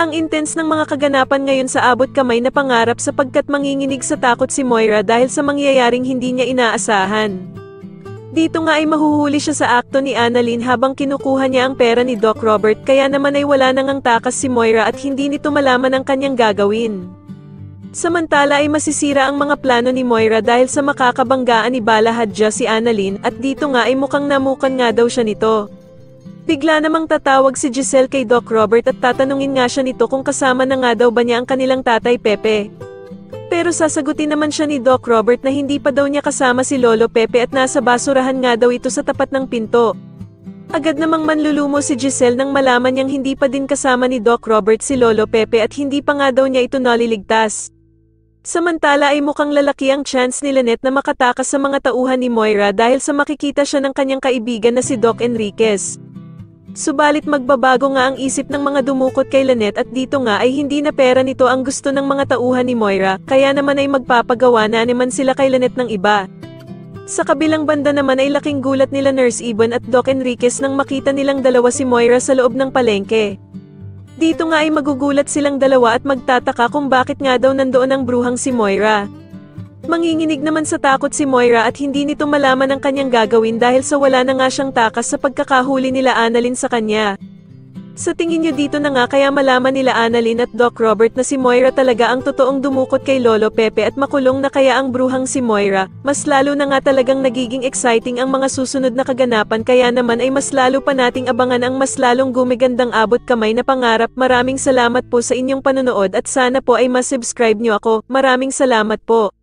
Ang intense ng mga kaganapan ngayon sa abot kamay na pangarap sapagkat manginginig sa takot si Moira dahil sa mangyayaring hindi niya inaasahan. Dito nga ay mahuhuli siya sa akto ni Annalyn habang kinukuha niya ang pera ni Doc Robert kaya naman ay wala nang ang takas si Moira at hindi nito malaman ang kanyang gagawin. Samantala ay masisira ang mga plano ni Moira dahil sa makakabanggaan ni Bala Hadja si Annalyn at dito nga ay mukhang namukan nga daw siya nito. Bigla namang tatawag si Giselle kay Doc Robert at tatanungin nga siya nito kung kasama na nga daw ba niya ang kanilang tatay Pepe. Pero sasagutin naman siya ni Doc Robert na hindi pa daw niya kasama si Lolo Pepe at nasa basurahan nga daw ito sa tapat ng pinto. Agad namang manlulumo si Giselle nang malaman niyang hindi pa din kasama ni Doc Robert si Lolo Pepe at hindi pa nga daw niya ito naliligtas. Samantala ay mukhang lalaki ang chance ni Lynette na makatakas sa mga tauhan ni Moira dahil sa makikita siya ng kanyang kaibigan na si Doc Enriquez. Subalit magbabago nga ang isip ng mga dumukot kay Lynette at dito nga ay hindi na pera nito ang gusto ng mga tauhan ni Moira, kaya naman ay magpapagawa na naman sila kay Lynette ng iba. Sa kabilang banda naman ay laking gulat nila Nurse Ibon at Doc Enriquez nang makita nilang dalawa si Moira sa loob ng palengke. Dito nga ay magugulat silang dalawa at magtataka kung bakit nga daw nandoon ang bruhang si Moira. Manginginig naman sa takot si Moira at hindi nito malaman ang kanyang gagawin dahil sa wala na nga siyang takas sa pagkakahuli nila Annalyn sa kanya. Sa tingin niyo dito na nga kaya malaman nila Annalyn at Doc Robert na si Moira talaga ang totoong dumukot kay Lolo Pepe at makulong na kaya ang bruhang si Moira, mas lalo na nga talagang nagiging exciting ang mga susunod na kaganapan kaya naman ay mas lalo pa nating abangan ang mas lalong gumigandang abot kamay na pangarap. Maraming salamat po sa inyong panonood at sana po ay mas subscribe niyo ako. Maraming salamat po.